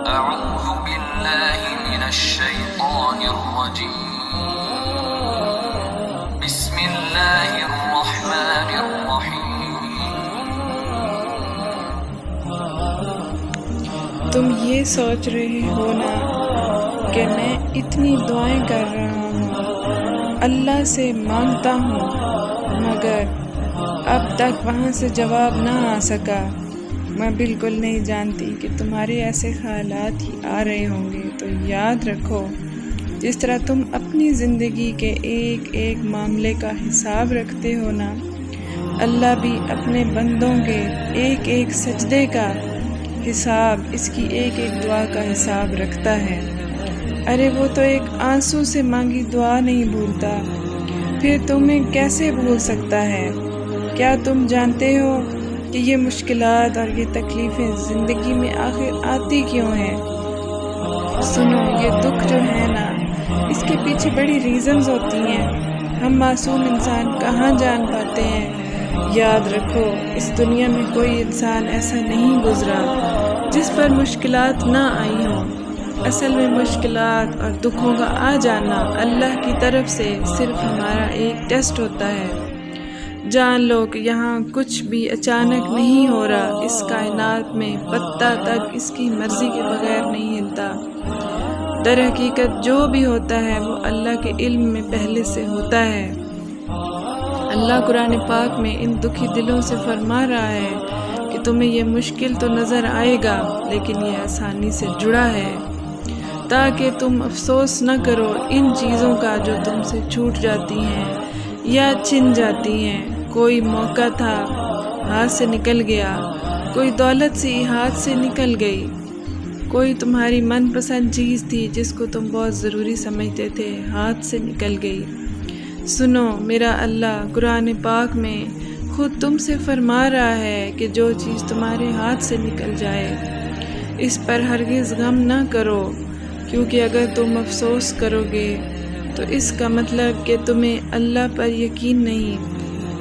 أعوذ بالله من الشيطان الرجيم بسم الله الرحمن الرحيم تم یہ سوچ رہے ہو نا کہ میں اتنی دعائیں کر رہا ہوں، اللہ سے مانگتا ہوں، مگر اب تک وہاں سے جواب نہ آ سکا۔ میں بالکل نہیں جانتی کہ تمہارے ایسے خیالات ہی آ رہے ہوں گے، تو یاد رکھو جس طرح تم اپنی زندگی کے ایک ایک معاملے کا حساب رکھتے ہو نا، اللہ بھی اپنے بندوں کے ایک ایک سجدے کا حساب، اس کی ایک ایک دعا کا حساب رکھتا ہے۔ ارے وہ تو ایک آنسو سے مانگی دعا نہیں بھولتا، پھر تمہیں کیسے بھول سکتا ہے؟ کیا تم جانتے ہو کہ یہ مشکلات اور یہ تکلیفیں زندگی میں آخر آتی کیوں ہیں؟ سنو، یہ دکھ جو ہے نا، اس کے پیچھے بڑی ریزنز ہوتی ہیں، ہم معصوم انسان کہاں جان پاتے ہیں۔ یاد رکھو، اس دنیا میں کوئی انسان ایسا نہیں گزرا جس پر مشکلات نہ آئی ہوں۔ اصل میں مشکلات اور دکھوں کا آ جانا اللہ کی طرف سے صرف ہمارا ایک ٹیسٹ ہوتا ہے۔ جان لو کہ یہاں کچھ بھی اچانک نہیں ہو رہا، اس کائنات میں پتا تک اس کی مرضی کے بغیر نہیں ہلتا۔ در حقیقت جو بھی ہوتا ہے وہ اللہ کے علم میں پہلے سے ہوتا ہے۔ اللہ قرآن پاک میں ان دکھی دلوں سے فرما رہا ہے کہ تمہیں یہ مشکل تو نظر آئے گا، لیکن یہ آسانی سے جڑا ہے، تاکہ تم افسوس نہ کرو ان چیزوں کا جو تم سے چھوٹ جاتی ہیں یا چھن جاتی ہیں۔ کوئی موقع تھا، ہاتھ سے نکل گیا، کوئی دولت سی ہاتھ سے نکل گئی، کوئی تمہاری من پسند چیز تھی جس کو تم بہت ضروری سمجھتے تھے، ہاتھ سے نکل گئی۔ سنو، میرا اللہ قرآن پاک میں خود تم سے فرما رہا ہے کہ جو چیز تمہارے ہاتھ سے نکل جائے اس پر ہرگز غم نہ کرو، کیونکہ اگر تم افسوس کرو گے تو اس کا مطلب کہ تمہیں اللہ پر یقین نہیں۔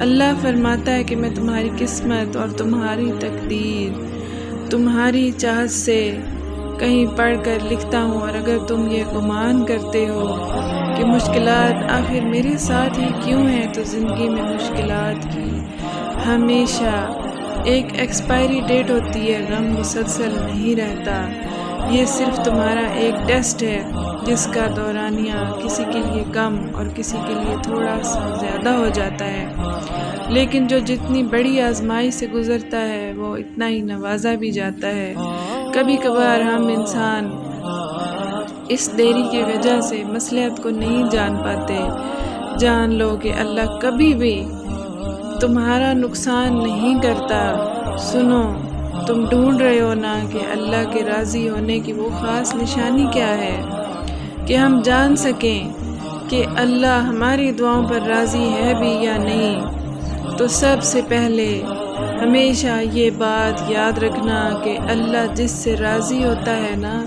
اللہ فرماتا ہے کہ میں تمہاری قسمت اور تمہاری تقدیر تمہاری چاہت سے کہیں پڑھ کر لکھتا ہوں، اور اگر تم یہ گمان کرتے ہو کہ مشکلات آخر میرے ساتھ ہی کیوں ہیں، تو زندگی میں مشکلات کی ہمیشہ ایک ایکسپائری ڈیٹ ہوتی ہے، غم مسلسل نہیں رہتا۔ یہ صرف تمہارا ایک ٹیسٹ ہے جس کا دورانیہ کسی کے لیے کم اور کسی کے لیے تھوڑا سا زیادہ ہو جاتا ہے، لیکن جو جتنی بڑی آزمائی سے گزرتا ہے وہ اتنا ہی نوازا بھی جاتا ہے۔ کبھی کبھار ہم انسان اس دیری کی وجہ سے مصلحت کو نہیں جان پاتے۔ جان لو کہ اللہ کبھی بھی تمہارا نقصان نہیں کرتا۔ سنو، تم ڈھونڈ رہے ہو نا کہ اللہ کے راضی ہونے کی وہ خاص نشانی کیا ہے کہ ہم جان سکیں کہ اللہ ہماری دعاؤں پر راضی ہے بھی یا نہیں۔ تو سب سے پہلے ہمیشہ یہ بات یاد رکھنا کہ اللہ جس سے راضی ہوتا ہے نا،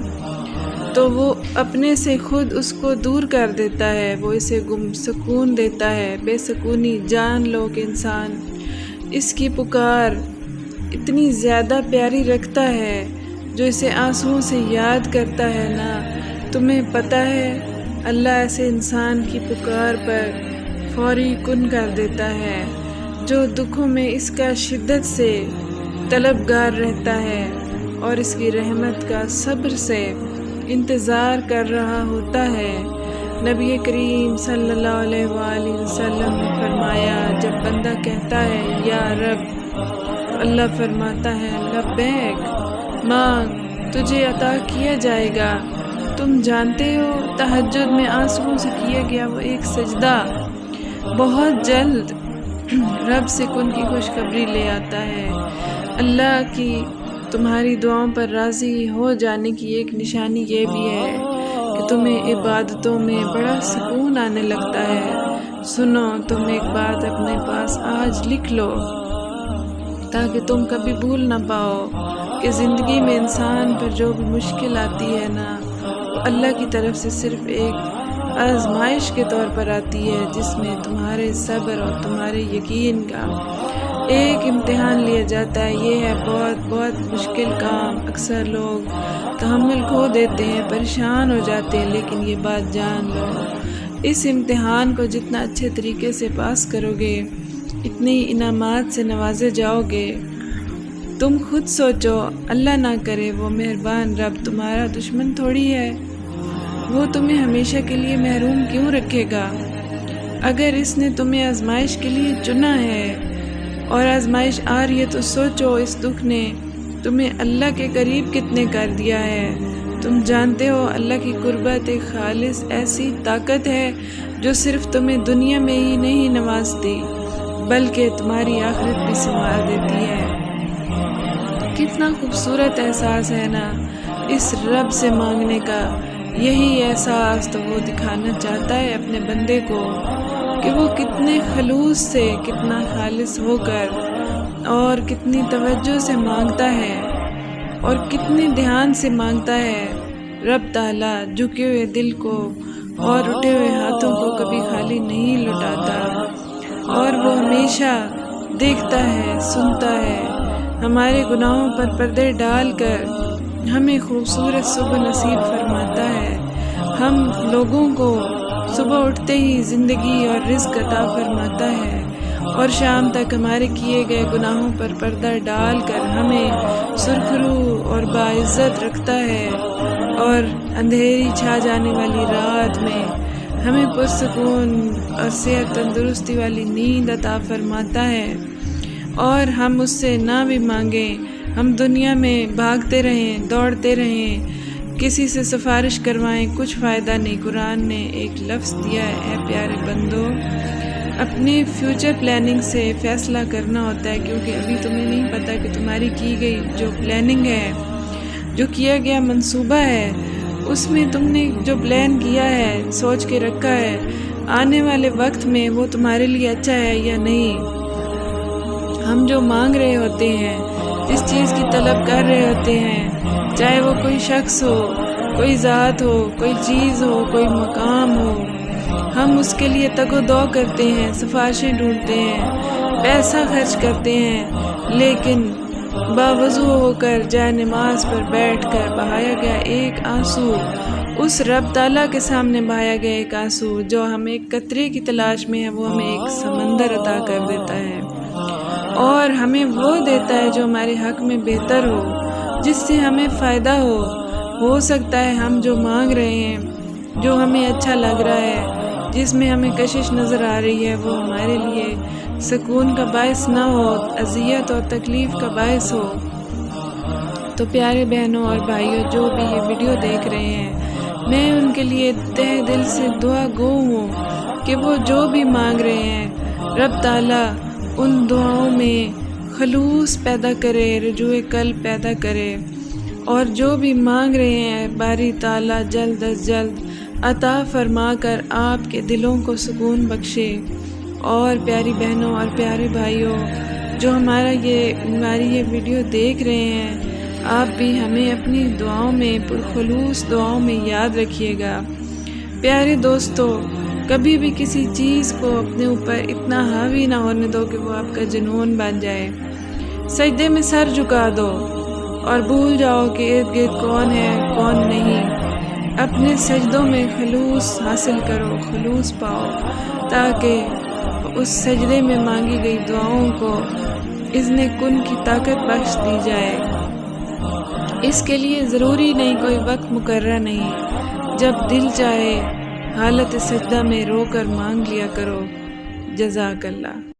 تو وہ اپنے سے خود اس کو دور کر دیتا ہے، وہ اسے سکون دیتا ہے۔ بے سکونی جان لو کہ انسان اس کی پکار اتنی زیادہ پیاری رکھتا ہے جو اسے آنسوؤں سے یاد کرتا ہے نا۔ تمہیں پتہ ہے اللہ ایسے انسان کی پکار پر فوری کن کر دیتا ہے جو دکھوں میں اس کا شدت سے طلبگار رہتا ہے اور اس کی رحمت کا صبر سے انتظار کر رہا ہوتا ہے۔ نبی کریم صلی اللہ علیہ وآلہ وسلم نے فرمایا، جب بندہ کہتا ہے یا رب، تو اللہ فرماتا ہے لبیک، مانگ تجھے عطا کیا جائے گا۔ تم جانتے ہو تہجد میں آنسوؤں سے کیا گیا وہ ایک سجدہ بہت جلد رب سے کن کی خوشخبری لے آتا ہے۔ اللہ کی تمہاری دعاؤں پر راضی ہو جانے کی ایک نشانی یہ بھی ہے کہ تمہیں عبادتوں میں بڑا سکون آنے لگتا ہے۔ سنو، تم ایک بات اپنے پاس آج لکھ لو تاکہ تم کبھی بھول نہ پاؤ کہ زندگی میں انسان پر جو بھی مشکل آتی ہے نا، وہ اللہ کی طرف سے صرف ایک آزمائش کے طور پر آتی ہے، جس میں تمہارے صبر اور تمہارے یقین کا ایک امتحان لیا جاتا ہے، یہ ہے بہت بہت مشکل کام۔ اکثر لوگ تحمل کھو دیتے ہیں، پریشان ہو جاتے ہیں، لیکن یہ بات جان لو، اس امتحان کو جتنا اچھے طریقے سے پاس کرو گے اتنی انعامات سے نوازے جاؤ گے۔ تم خود سوچو، اللہ نہ کرے وہ مہربان رب تمہارا دشمن تھوڑی ہے، وہ تمہیں ہمیشہ کے لیے محروم کیوں رکھے گا؟ اگر اس نے تمہیں آزمائش کے لیے چنا ہے اور آزمائش آ رہی ہے تو سوچو اس دکھ نے تمہیں اللہ کے قریب کتنے کر دیا ہے۔ تم جانتے ہو اللہ کی قربت ایک خالص ایسی طاقت ہے جو صرف تمہیں دنیا میں ہی نہیں نوازتی بلکہ تمہاری آخرت بھی سنوار دیتی ہے۔ کتنا خوبصورت احساس ہے نا اس رب سے مانگنے کا۔ یہی احساس تو وہ دکھانا چاہتا ہے اپنے بندے کو کہ وہ کتنے خلوص سے، کتنا خالص ہو کر اور کتنی توجہ سے مانگتا ہے اور کتنے دھیان سے مانگتا ہے۔ رب تعالیٰ جھکے ہوئے دل کو اور اٹھے ہوئے ہاتھوں کو کبھی خالی نہیں لوٹاتا، اور وہ ہمیشہ دیکھتا ہے، سنتا ہے، ہمارے گناہوں پر پردے ڈال کر ہمیں خوبصورت صبح نصیب فرماتا ہے۔ ہم لوگوں کو صبح اٹھتے ہی زندگی اور رزق عطا فرماتا ہے اور شام تک ہمارے کیے گئے گناہوں پر پردہ ڈال کر ہمیں سرخرو اور باعزت رکھتا ہے، اور اندھیری چھا جانے والی رات میں ہمیں پرسکون اور صحت تندرستی والی نیند عطا فرماتا ہے۔ اور ہم اس سے نہ بھی مانگیں، ہم دنیا میں بھاگتے رہیں، دوڑتے رہیں، کسی سے سفارش کروائیں، کچھ فائدہ نہیں۔ قرآن نے ایک لفظ دیا ہے، اے پیارے بندو، اپنے فیوچر پلاننگ سے فیصلہ کرنا ہوتا ہے، کیونکہ ابھی تمہیں نہیں پتہ کہ تمہاری کی گئی جو پلاننگ ہے، جو کیا گیا منصوبہ ہے، اس میں تم نے جو پلان کیا ہے، سوچ کے رکھا ہے، آنے والے وقت میں وہ تمہارے لیے اچھا ہے یا نہیں۔ ہم جو مانگ رہے ہوتے ہیں، جس چیز کی طلب کر رہے ہوتے ہیں، چاہے وہ کوئی شخص ہو، کوئی ذات ہو، کوئی چیز ہو، کوئی مقام ہو، ہم اس کے لیے تگ و دو کرتے ہیں، سفارشیں ڈھونڈتے ہیں، پیسہ خرچ کرتے ہیں، لیکن باوضو ہو کر جائے نماز پر بیٹھ کر بہایا گیا ایک آنسو، اس رب تعالیٰ کے سامنے بہایا گیا ایک آنسو جو ہمیں ایک قطرے کی تلاش میں ہے، وہ ہمیں ایک سمندر عطا کر دیتا ہے، اور ہمیں وہ دیتا ہے جو ہمارے حق میں بہتر ہو، جس سے ہمیں فائدہ ہو سکتا ہے ہم جو مانگ رہے ہیں، جو ہمیں اچھا لگ رہا ہے، جس میں ہمیں کشش نظر آ رہی ہے، وہ ہمارے لیے سکون کا باعث نہ ہو، اذیت اور تکلیف کا باعث ہو۔ تو پیارے بہنوں اور بھائیوں جو بھی یہ ویڈیو دیکھ رہے ہیں، میں ان کے لیے تہ دل سے دعا گو ہوں کہ وہ جو بھی مانگ رہے ہیں، رب تعالیٰ ان دعاؤں میں خلوص پیدا کرے، رجوع قلب پیدا کرے، اور جو بھی مانگ رہے ہیں باری تعالیٰ جلد از جلد عطا فرما کر آپ کے دلوں کو سکون بخشے۔ اور پیاری بہنوں اور پیارے بھائیوں جو ہماری یہ ویڈیو دیکھ رہے ہیں، آپ بھی ہمیں اپنی دعاؤں میں، پرخلوص دعاؤں میں یاد رکھیے گا۔ پیارے دوستو، کبھی بھی کسی چیز کو اپنے اوپر اتنا حاوی نہ ہونے دو کہ وہ آپ کا جنون بن جائے۔ سجدے میں سر جھکا دو اور بھول جاؤ کہ ارد گرد کون ہے کون نہیں۔ اپنے سجدوں میں خلوص حاصل کرو، خلوص پاؤ، تاکہ اس سجدے میں مانگی گئی دعاؤں کو اذن کن کی طاقت بخش دی جائے۔ اس کے لیے ضروری نہیں، کوئی وقت مقررہ نہیں، جب دل چاہے حالت سجدہ میں رو کر مانگ لیا کرو۔ جزاک اللہ۔